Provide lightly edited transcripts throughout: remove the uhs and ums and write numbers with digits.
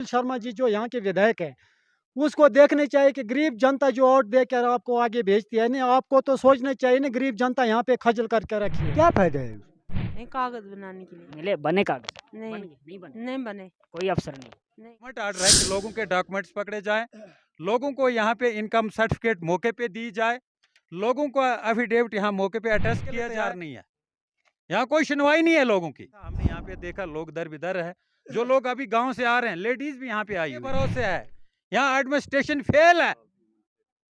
शर्मा जी जो यहाँ के विधायक हैं, उसको देखने चाहिए कि गरीब जनता जो वोट देकर आपको आगे भेजती है ना, आपको तो सोचना चाहिए ना गरीब जनता यहाँ पे खजल करके रखी है। क्या फायदा है? नहीं, कागज बनाने के लिए मिले बने कागज नहीं बन गए नहीं बने नहीं बने कोई अफसर नहीं। नहीं। गवर्नमेंट ऑर्डर है कि लोगों के डॉक्यूमेंट्स पकड़े जाएं, लोगों को यहाँ पे इनकम सर्टिफिकेट मौके पे दी जाए, लोगों को एफिडेविट यहाँ मौके पे अटेस्ट किया जा नहीं है। यहाँ कोई सुनवाई नहीं है लोगों की। हमने यहाँ पे देखा लोग दर बिदर है, जो लोग अभी गांव से आ रहे हैं, लेडीज भी यहाँ पे आई हुई भरोसे है। यहाँ एडमिनिस्ट्रेशन फेल है,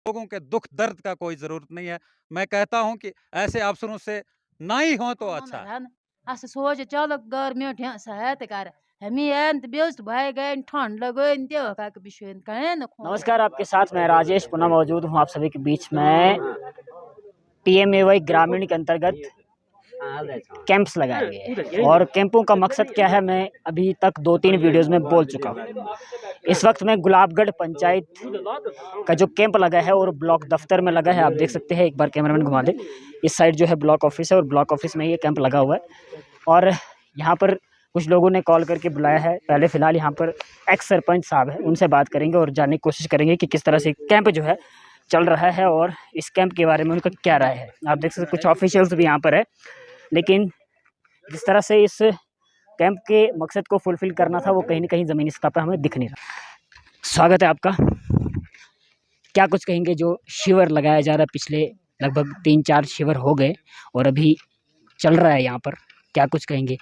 लोगों के दुख दर्द का कोई जरूरत नहीं है। मैं कहता हूँ कि ऐसे अफसरों से ना ही हो तो अच्छा है। असं सोच चलो गवर्नमेंट यहाँ सहायता कर हमें एन तो बेस्ट भाई गए ठंड लगो का विषय कहें न नमस्कार, आपके साथ मैं राजेश पुनः मौजूद हूँ आप सभी के बीच में। PMAY ग्रामीण के अंतर्गत कैंप्स लगाए गए हैं और कैंपों का मकसद क्या है मैं अभी तक 2-3 वीडियोस में बोल चुका हूँ। इस वक्त मैं गुलाबगढ़ पंचायत का जो कैंप लगा है और ब्लॉक दफ्तर में लगा है, आप देख सकते हैं। एक बार कैमरामैन घुमा दे। इस साइड जो है ब्लॉक ऑफिस है और ब्लॉक ऑफिस में ये कैंप लगा हुआ है और यहाँ पर कुछ लोगों ने कॉल करके बुलाया है। पहले फ़िलहाल यहाँ पर एक्स सरपंच साहब है, उनसे बात करेंगे और जानने की कोशिश करेंगे कि किस तरह से कैंप जो है चल रहा है और इस कैंप के बारे में उनका क्या राय है। आप देख सकते कुछ ऑफिशियल्स भी यहाँ पर है, लेकिन जिस तरह से इस कैंप के मकसद को फुलफ़िल करना था वो कहीं ना कहीं ज़मीनी सतह पर हमें दिख नहीं रहा। स्वागत है आपका। क्या कुछ कहेंगे, जो शिविर लगाया जा रहा है, पिछले लगभग 3-4 शिविर हो गए और अभी चल रहा है यहाँ पर, क्या कुछ कहेंगे?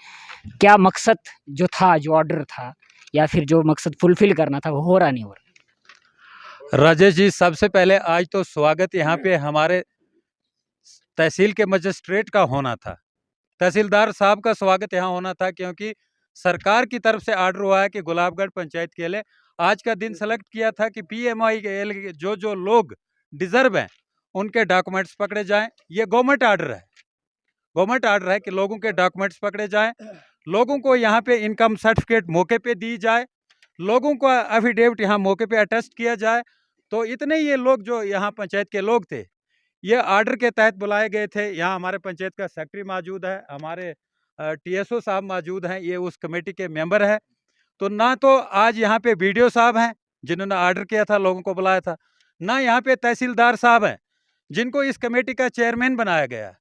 क्या मकसद जो था, जो ऑर्डर था या फिर जो मकसद फुलफ़िल करना था वो हो रहा नहीं हो रहा? राजेश जी, सबसे पहले आज तो स्वागत यहाँ पे हमारे तहसील के मजिस्ट्रेट का होना था, तहसीलदार साहब का स्वागत यहाँ होना था, क्योंकि सरकार की तरफ से ऑर्डर हुआ है कि गुलाबगढ़ पंचायत के लिए आज का दिन सेलेक्ट किया था कि PMI के जो लोग डिजर्व हैं उनके डॉक्यूमेंट्स पकड़े जाएं। ये गवर्नमेंट ऑर्डर है, गवर्नमेंट ऑर्डर है कि लोगों के डॉक्यूमेंट्स पकड़े जाएं, लोगों को यहाँ पे इनकम सर्टिफिकेट मौके पे दी जाए, लोगों को एफिडेविट यहाँ मौके पे अटेस्ट किया जाए। तो इतने ये लोग जो यहाँ पंचायत के लोग थे, ये ऑर्डर के तहत बुलाए गए थे। यहाँ हमारे पंचायत का सेक्रेटरी मौजूद है, हमारे TSO साहब मौजूद हैं, ये उस कमेटी के मेंबर हैं। तो ना तो आज यहाँ पे BDO साहब हैं जिन्होंने ऑर्डर किया था, लोगों को बुलाया था, ना यहाँ पे तहसीलदार साहब हैं जिनको इस कमेटी का चेयरमैन बनाया गया है,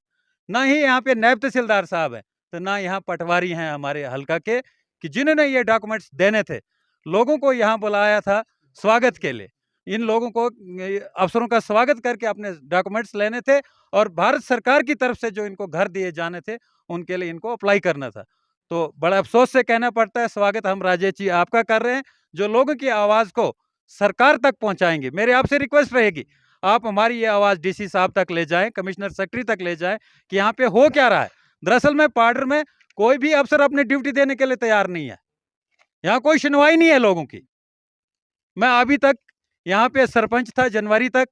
ना ही यहाँ पे नायब तहसीलदार साहब हैं, तो ना यहाँ पटवारी हैं हमारे हल्का के कि जिन्होंने ये डॉक्यूमेंट्स देने थे। लोगों को यहाँ बुलाया था स्वागत के लिए, इन लोगों को अफसरों का स्वागत करके अपने डॉक्यूमेंट्स लेने थे और भारत सरकार की तरफ से जो इनको घर दिए जाने थे उनके लिए इनको अप्लाई करना था। तो बड़ा अफसोस से कहना पड़ता है, स्वागत हम राजेश जी आपका कर रहे हैं, जो लोगों की आवाज़ को सरकार तक पहुंचाएंगे। मेरी आपसे रिक्वेस्ट रहेगी, आप हमारी ये आवाज़ DC साहब तक ले जाएं, कमिश्नर सेक्रेटरी तक ले जाएं कि यहाँ पे हो क्या रहा है। दरअसल में पार्डर में कोई भी अफसर अपनी ड्यूटी देने के लिए तैयार नहीं है, यहाँ कोई सुनवाई नहीं है लोगों की। मैं अभी तक यहाँ पे सरपंच था, जनवरी तक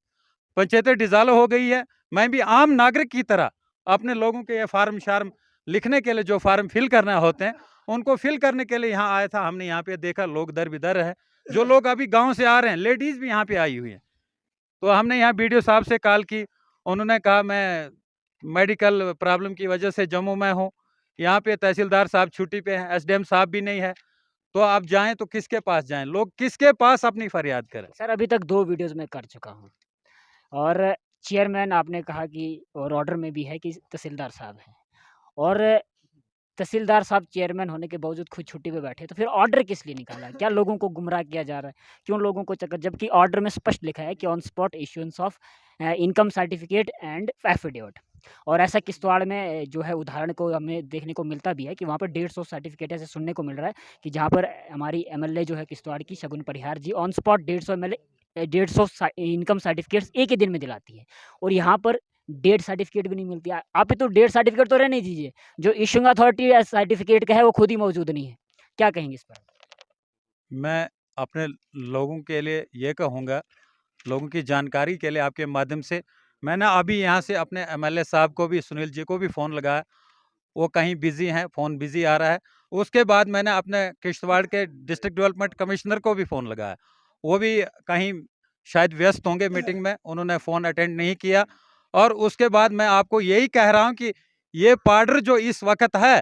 पंचायतें डिज़ाल्व हो गई है। मैं भी आम नागरिक की तरह अपने लोगों के ये फार्म शार्म लिखने के लिए, जो फार्म फिल करना होते हैं उनको फिल करने के लिए यहाँ आया था। हमने यहाँ पे देखा लोग दर बिदर है, जो लोग अभी गांव से आ रहे हैं, लेडीज़ भी यहाँ पे आई हुई हैं। तो हमने यहाँ BDO साहब से कॉल की, उन्होंने कहा मैं मेडिकल प्रॉब्लम की वजह से जम्मू में हूँ, यहाँ पे तहसीलदार साहब छुट्टी पे हैं, SDM साहब भी नहीं है, तो आप जाएं तो किसके पास जाएं, लोग किसके पास अपनी फरियाद करें। सर, अभी तक 2 वीडियोज़ में कर चुका हूँ और चेयरमैन आपने कहा कि और ऑर्डर में भी है कि तहसीलदार साहब हैं और तहसीलदार साहब चेयरमैन होने के बावजूद खुद छुट्टी पे बैठे, तो फिर ऑर्डर किस लिए निकाला है? क्या लोगों को गुमराह किया जा रहा है? क्यों लोगों को चक्कर, जबकि ऑर्डर में स्पष्ट लिखा है कि on spot issuance of income certificate and affidavit. और ऐसा किश्तवाड़ में जो है उदाहरण को हमें देखने को मिलता भी है कि वहाँ पर 150 सर्टिफिकेट ऐसे सुनने को मिल रहा है कि जहाँ पर हमारी MLA जो है किश्तवाड़ की शगुन परिहार जी ऑन स्पॉट 150 इनकम सर्टिफिकेट्स एक ही दिन में दिलाती है और यहाँ पर डेट सर्टिफिकेट भी नहीं मिलती। आप तो डेट सर्टिफिकेट तो रहने दीजिए, जो इशूइंग अथॉरिटी सर्टिफिकेट का है वो खुद ही मौजूद नहीं है। क्या कहेंगे इस पर? मैं अपने लोगों के लिए ये कहूँगा, लोगों की जानकारी के लिए आपके माध्यम से, मैंने अभी यहाँ से अपने MLA साहब को भी, सुनील जी को भी फ़ोन लगाया, वो कहीं बिज़ी हैं, फ़ोन बिज़ी आ रहा है। उसके बाद मैंने अपने किश्तवाड़ के डिस्ट्रिक्ट डेवलपमेंट कमिश्नर को भी फ़ोन लगाया, वो भी कहीं शायद व्यस्त होंगे मीटिंग में, उन्होंने फ़ोन अटेंड नहीं किया। और उसके बाद मैं आपको यही कह रहा हूँ कि ये पार्डर जो इस वक्त है,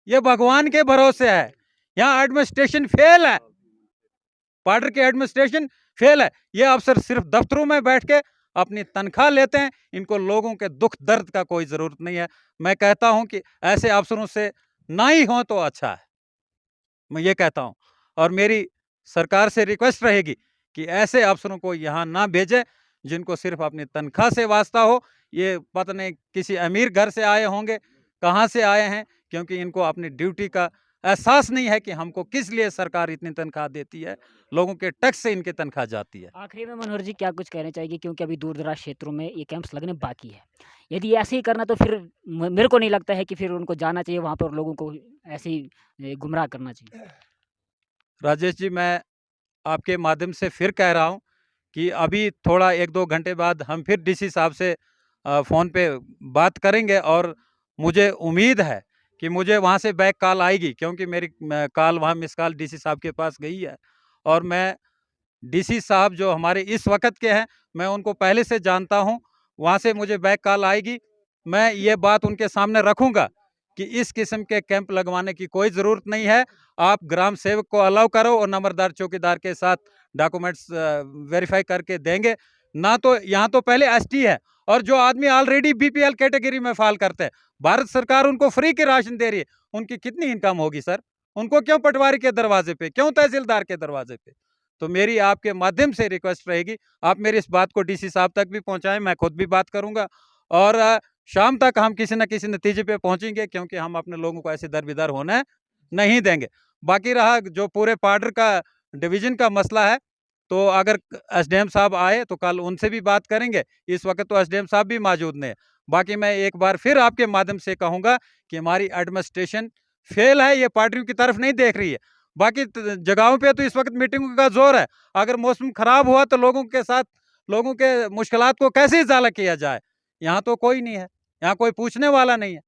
ये भगवान के भरोसे है, यहाँ एडमिनिस्ट्रेशन फेल है। पार्डर की एडमिनिस्ट्रेशन फेल है। ये अफसर सिर्फ दफ्तरों में बैठ के अपनी तनख्वाह लेते हैं, इनको लोगों के दुख दर्द का कोई ज़रूरत नहीं है। मैं कहता हूं कि ऐसे अफसरों से ना ही हो तो अच्छा है, मैं ये कहता हूं। और मेरी सरकार से रिक्वेस्ट रहेगी कि ऐसे अफसरों को यहाँ ना भेजें जिनको सिर्फ अपनी तनख्वाह से वास्ता हो। ये पता नहीं किसी अमीर घर से आए होंगे, कहाँ से आए हैं, क्योंकि इनको अपनी ड्यूटी का एहसास नहीं है कि हमको किस लिए सरकार इतनी तनख्वाह देती है। लोगों के टैक्स से इनकी तनख्वाह जाती है। आखिरी में मनोहर जी क्या कुछ कहना चाहिए, क्योंकि अभी दूर दराज क्षेत्रों में ये कैंप्स लगने बाकी है। यदि ऐसे ही करना तो फिर मेरे को नहीं लगता है कि फिर उनको जाना चाहिए वहाँ पर और लोगों को ऐसे ही गुमराह करना चाहिए। राजेश जी, मैं आपके माध्यम से फिर कह रहा हूं कि अभी थोड़ा 1-2 घंटे बाद हम फिर डीसी साहब से फ़ोन पे बात करेंगे और मुझे उम्मीद है कि मुझे वहाँ से बैक कॉल आएगी, क्योंकि मेरी कॉल वहाँ मिस कॉल डीसी साहब के पास गई है। और मैं डीसी साहब जो हमारे इस वक्त के हैं, मैं उनको पहले से जानता हूँ, वहाँ से मुझे बैक कॉल आएगी। मैं ये बात उनके सामने रखूँगा कि इस किस्म के कैंप लगवाने की कोई ज़रूरत नहीं है। आप ग्राम सेवक को अलाउ करो और नंबरदार चौकीदार के साथ डॉक्यूमेंट्स वेरीफाई करके देंगे। ना तो यहाँ तो पहले एसटी है, और जो आदमी ऑलरेडी बीपीएल कैटेगरी में फाल करते हैं, भारत सरकार उनको फ्री के राशन दे रही है। उनकी कितनी इनकम होगी सर? उनको क्यों पटवारी के दरवाजे पे, क्यों तहसीलदार के दरवाजे पे? तो मेरी आपके माध्यम से रिक्वेस्ट रहेगी, आप मेरी इस बात को डीसी साहब तक भी पहुँचाएँ, मैं खुद भी बात करूँगा और शाम तक हम किसी न किसी नतीजे पे पहुँचेंगे, क्योंकि हम अपने लोगों को ऐसे दरबेदर होने नहीं देंगे। बाकी रहा जो पूरे पार्डर का डिवीज़न का मसला है, तो अगर एसडीएम साहब आए तो कल उनसे भी बात करेंगे। इस वक्त तो एसडीएम साहब भी मौजूद नहीं है। बाकी मैं एक बार फिर आपके माध्यम से कहूँगा कि हमारी एडमिनिस्ट्रेशन फेल है, ये पार्टियों की तरफ नहीं देख रही है। बाकी जगहों पे तो इस वक्त मीटिंगों का जोर है। अगर मौसम खराब हुआ तो लोगों के साथ लोगों के मुश्किलात को कैसे इजाला किया जाए? यहाँ तो कोई नहीं है, यहाँ कोई पूछने वाला नहीं है।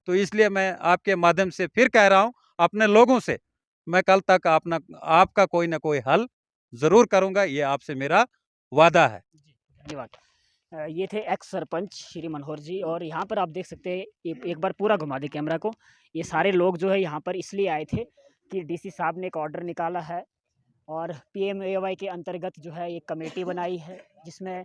तो इसलिए मैं आपके माध्यम से फिर कह रहा हूँ, अपने लोगों से मैं कल तक आपका कोई ना कोई हल ज़रूर करूँगा, ये आपसे मेरा वादा है। धन्यवाद। ये थे एक्स सरपंच श्री मनोहर जी, और यहाँ पर आप देख सकते हैं, एक बार पूरा घुमा दें कैमरा को। ये सारे लोग जो है यहाँ पर इसलिए आए थे कि डीसी साहब ने एक ऑर्डर निकाला है और पीएमएवाई के अंतर्गत जो है एक कमेटी बनाई है, जिसमें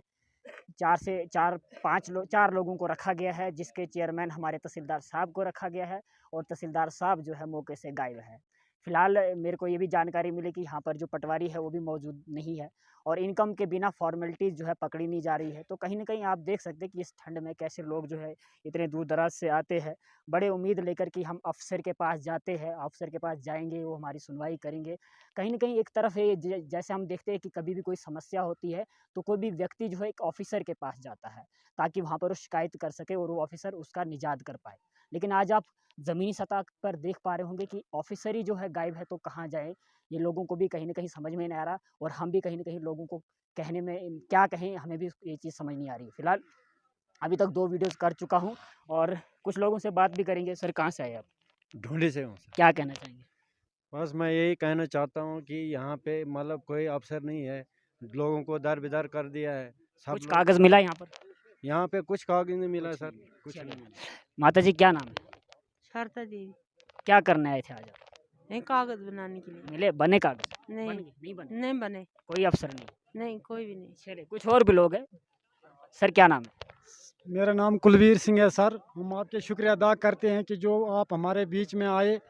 4 लोगों को रखा गया है, जिसके चेयरमैन हमारे तहसीलदार साहब को रखा गया है, और तहसीलदार साहब जो है मौके से गायब है। फ़िलहाल मेरे को ये भी जानकारी मिली कि यहाँ पर जो पटवारी है वो भी मौजूद नहीं है, और इनकम के बिना फॉर्मेलिटीज़ जो है पकड़ी नहीं जा रही है। तो कहीं न कहीं आप देख सकते हैं कि इस ठंड में कैसे लोग जो है इतने दूर दराज से आते हैं, बड़े उम्मीद लेकर कि हम अफ़सर के पास जाते हैं, अफ़सर के पास जाएँगे, वो हमारी सुनवाई करेंगे। कहीं न कहीं एक तरफ है, जैसे हम देखते हैं कि कभी भी कोई समस्या होती है तो कोई भी व्यक्ति जो है एक ऑफ़िसर के पास जाता है, ताकि वहाँ पर वो शिकायत कर सके और वो ऑफ़िसर उसका निजात कर पाए। लेकिन आज आप ज़मीनी सतह पर देख पा रहे होंगे कि ऑफ़िसर ही जो है गायब है, तो कहाँ जाएँ? ये लोगों को भी कहीं न कहीं समझ में नहीं आ रहा, और हम भी कहीं न कहीं लोगों को कहने में क्या कहें, हमें भी ये चीज़ समझ नहीं आ रही है। फ़िलहाल अभी तक 2 वीडियोज़ कर चुका हूँ और कुछ लोगों से बात भी करेंगे। सर, कहाँ से आए आप? ढूंढी से हूँ सर। क्या कहना चाहेंगे? बस मैं यही कहना चाहता हूँ कि यहाँ पे मतलब कोई अफसर नहीं है, लोगों को दर-बेदर कर दिया है। सब कुछ लोग कागज़ मिला यहाँ पर? यहाँ पे कुछ कागज नहीं मिला सर, कुछ चलिए। नहीं मिला। माताजी क्या नाम है? शारदा देवी। क्या करने आए थे आज आप? नहीं, कागज बनाने के लिए। मिले बने कागज़? बन नहीं, गए? नहीं बने? नहीं बने। कोई अफ़सर नहीं? नहीं, कोई भी नहीं। चलिए, कुछ और भी लोग हैं। सर, क्या नाम है? मेरा नाम कुलवीर सिंह है सर। हम आपके शुक्रिया अदा करते हैं कि जो आप हमारे बीच में आए,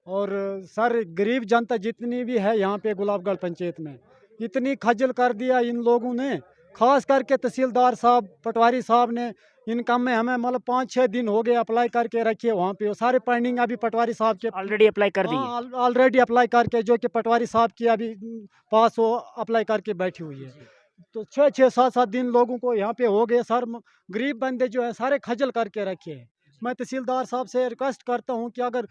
और सर गरीब जनता जितनी भी है यहाँ पे गुलाबगढ़ पंचायत में, इतनी खज्जल कर दिया इन लोगों ने, खास करके तहसीलदार साहब, पटवारी साहब ने। इनकम में हमें मतलब 5-6 दिन हो गए अप्लाई करके रखिए वहाँ पे, वो सारे पेंडिंग अभी पटवारी साहब के ऑलरेडी अप्लाई कर दिए? हाँ, ऑलरेडी अप्लाई करके, जो कि पटवारी साहब की अभी पास वो अप्लाई करके बैठी हुई है। तो 6-6, 7-7 दिन लोगों को यहाँ पे हो गए सर। गरीब बंदे जो है सारे खजल करके रखे हैं। मैं तहसीलदार साहब से रिक्वेस्ट करता हूँ कि अगर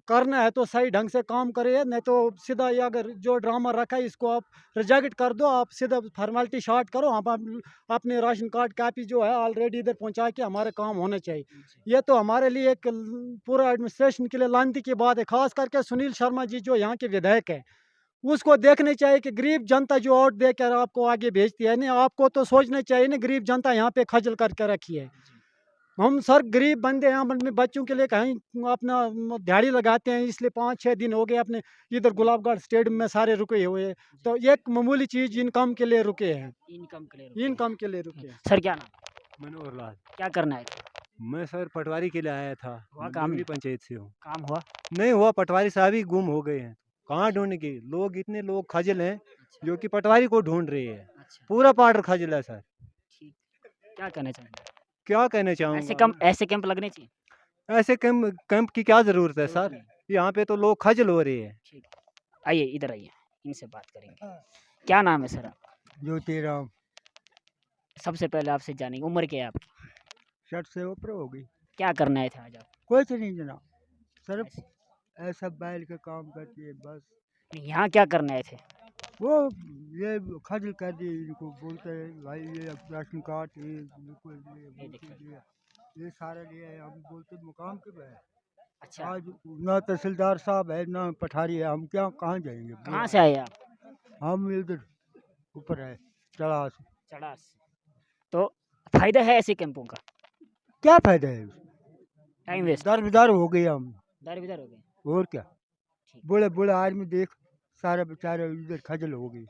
करना है तो सही ढंग से काम करिए, नहीं तो सीधा ये अगर जो ड्रामा रखा है इसको आप रिजेक्ट कर दो। आप सीधा फॉर्मेलिटी शॉर्ट करो, हम अपने राशन कार्ड कापी जो है ऑलरेडी इधर पहुँचा के हमारे काम होने चाहिए। ये तो हमारे लिए एक पूरा एडमिनिस्ट्रेशन के लिए लानती की बात है। खास करके सुनील शर्मा जी जो यहाँ के विधायक है, उसको देखने चाहिए कि गरीब जनता जो वोट दे कर आपको आगे भेजती है, नहीं आपको तो सोचना चाहिए ना, गरीब जनता यहाँ पे खजल करके रखी है। हम सर गरीब बंदे हैं, हम अपने बच्चों के लिए कहीं अपना दिहाड़ी लगाते हैं, इसलिए 5-6 दिन हो गए अपने इधर गुलाबगढ़ स्टेडियम में सारे रुके हुए हैं। तो एक मामूली चीज़ इनकम के लिए रुके हैं, इनकम के लिए रुके हैं। इनकम के लिए रुके हैं। सर क्या नाम, मनोहर लाल। क्या करना है? मैं सर पटवारी के लिए आया था। हुआ मैं काम डुंगरी नहीं? पंचायत से हूँ। काम हुआ? नहीं हुआ, पटवारी साहब ही गुम हो गए हैं। कहाँ ढूंढेंगे, लोग इतने लोग खजल हैं जो कि पटवारी को ढूंढ रहे हैं। अच्छा पूरा पार्टर खजल है सर। ठीक, क्या कहना चाहेंगे? क्या कहना ऐसे कैंप लगने चाहिए। ऐसे कैंप की क्या जरूरत है जरूरत सर? नहीं। यहाँ पे तो लोग खजल हो रहे हैं। ठीक है, आइए इधर आइए, इनसे बात करेंगे। क्या नाम है सर आपका? ज्योतिराम। सबसे पहले आपसे जानेंगे, उम्र क्या है आपकी? 60 से ऊपर होगी। क्या करना है था आज आप? कुछ नहीं जनाब, सिर्फ ऐसा बैल का काम करती है बस। यहाँ क्या करने आए थे? वो ये खजल कर दिए, इनको बोलते हैं भाई ये राशन कार्ड ये सारा लिए हम बोलते मुकाम के है। अच्छा, आज ना तहसीलदार साहब है ना पठारी है, हम क्या कहाँ जाएंगे? कहाँ से आए आप? हम इधर ऊपर है चढ़ा से। चढ़ा से। तो फायदा है ऐसे कैंपों का? क्या फायदा है? टाइम वेस्ट, दर हो गए हम, दर बिदर हो गए। और क्या? ठीक। बूढ़े बूढ़े आदमी देख सारे बेचारे इधर खजल हो गई।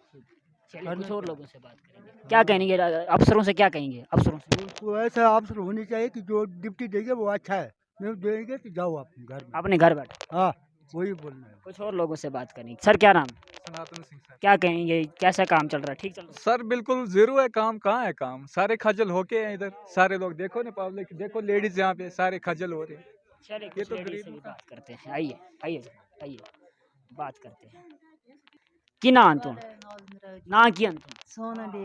चलिए कुछ और लोगों से बात करेंगे। क्या कहेंगे अफसरों से, क्या कहेंगे अफसरों से? तो ऐसा अफसर होनी चाहिए कि जो डिप्टी देंगे वो अच्छा है, नहीं देंगे तो जाओ अपने घर में। अपने घर बैठे। हाँ वही बोलना है। कुछ और लोगों से बात करेंगे। सर क्या नाम है? सनातन सिंह सर। क्या कहेंगे, कैसा काम चल रहा है? ठीक चल रहा सर बिल्कुल जीरो है काम, कहाँ है काम? सारे खजल होके हैं इधर, सारे लोग देखो ना, पब्लिक देखो, लेडीज यहाँ पे सारे खजल हो रहे हैं। है? चलिए ये कुछ तो लेडीज से गरीब भी बात करते हैं। आइए आइए आइए बात करते हैं। की ना तुम ना की तुम सोना दे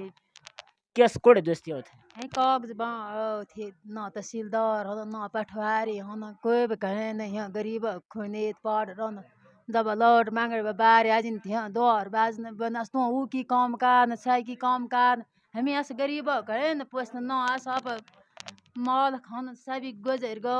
किस कोड़े दोस्ती होते हैं? है कागज थे ना तहसीलदार हो ना पटवारी हो ना कोई भी कहे नहीं है, गरीब खुनेत पाड़ रन दब लौट मांगे बार आज थे दौर बाज न बनस तो ऊ की काम का न छाई की काम का हमें ऐसे गरीब कहे न पोस न आस आप माल खान सभी गुजर गो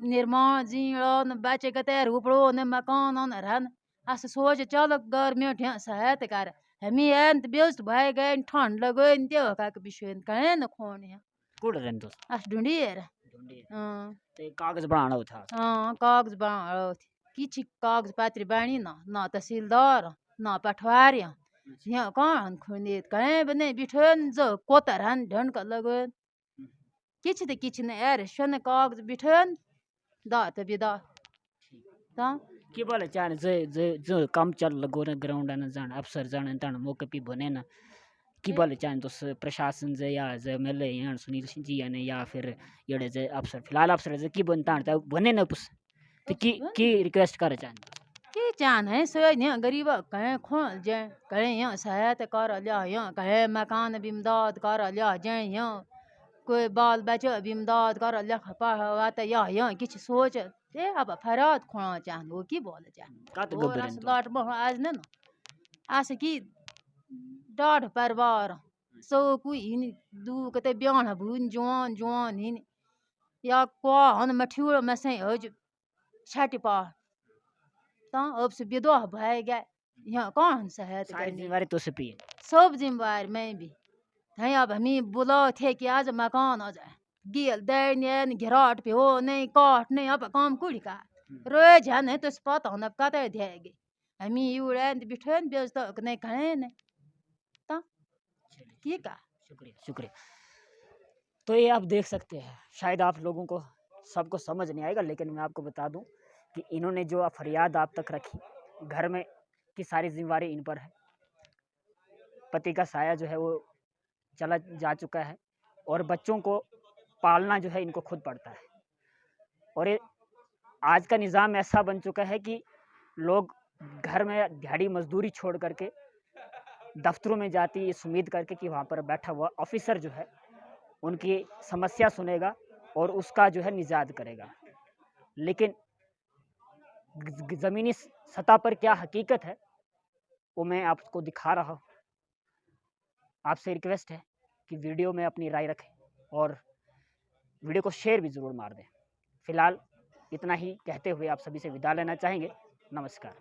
निर्माण जीड़ो न बच्चे कते रूपड़ो न मकान न रहन ऐसे सोच चलो गर्मियों ठे सहायता कर हमें एन बेस्ट भाई गए ठंड लगो इन त्यो का बिशेन कहे न खोन है कोड़े रहन दोस्त अस ढूंढी है ढूंढिए। हां ते कागज बनाना होता। हां कागज बना किछ कागज पत्र बनी ना तहसीलदार ना पटवारी यहाँ कौन खुने कहे बने बिठन जो कोतर हन ढन का लगो किछ ते किछ ने यार शन कागज बिठन दात बिदा ता की बोले चाहे जे जे जो काम चल लगो ना ग्राउंड न जान अफसर जान तन मौके पे बने ना की बोले चाहे तो प्रशासन जे या जे मेले यहाँ सुनील सिंह जी ने या फिर ये जे अफसर फिलहाल अफसर जे की बनता है बने ना पुस तो की रिक्वेस्ट करे चाहे की जान है सो यहाँ गरीब कहे खोल जाए कहे यहाँ सहायता कर लिया यहाँ कहे मकान बिमदाद कर लिया जाए यहाँ कोई बाल बच्चे बिमदाद कर लिया खपा हवा तो यहाँ किछ सोच ते अब फराद खोना चाहन वो की बोले चाहन का तो और गबरें अस तो लाट में आज न आस की डाढ़ परिवार सो कोई हिन दू कते ब्याह भून जवान जवान हिन या को हन मठियों में से हज छाटी पा ता अब से विधवा भाई गए यहाँ कौन सहायता सारी करनी जिम्मेवारी तो से पी सब जिम्मेवार मैं भी हैं अब हमें बुला थे कि आज मकान आ जाए गेल दैन घिराट पे हो नहीं काट नहीं अब काम कुड़ी का रोज है नहीं तो पता होना कते देगे हमें यूं बिठन बेच तो नहीं कहे नहीं ता की का शुक्रिया शुक्रिया। तो ये आप देख सकते हैं, शायद आप लोगों को सबको समझ नहीं आएगा, लेकिन मैं आपको बता दूं कि इन्होंने जो फरियाद आप तक रखी, घर में की सारी जिम्मेवारी इन पर है। पति का साया जो है वो चला जा चुका है और बच्चों को पालना जो है इनको खुद पड़ता है। और ये आज का निज़ाम ऐसा बन चुका है कि लोग घर में दिहाड़ी मजदूरी छोड़ करके दफ्तरों में जाती इस उम्मीद करके कि वहाँ पर बैठा हुआ ऑफिसर जो है उनकी समस्या सुनेगा और उसका जो है निजात करेगा। लेकिन ज़मीनी सतह पर क्या हकीकत है वो मैं आपको दिखा रहा हूँ। आपसे रिक्वेस्ट है कि वीडियो में अपनी राय रखें और वीडियो को शेयर भी ज़रूर मार दें। फिलहाल इतना ही कहते हुए आप सभी से विदा लेना चाहेंगे। नमस्कार।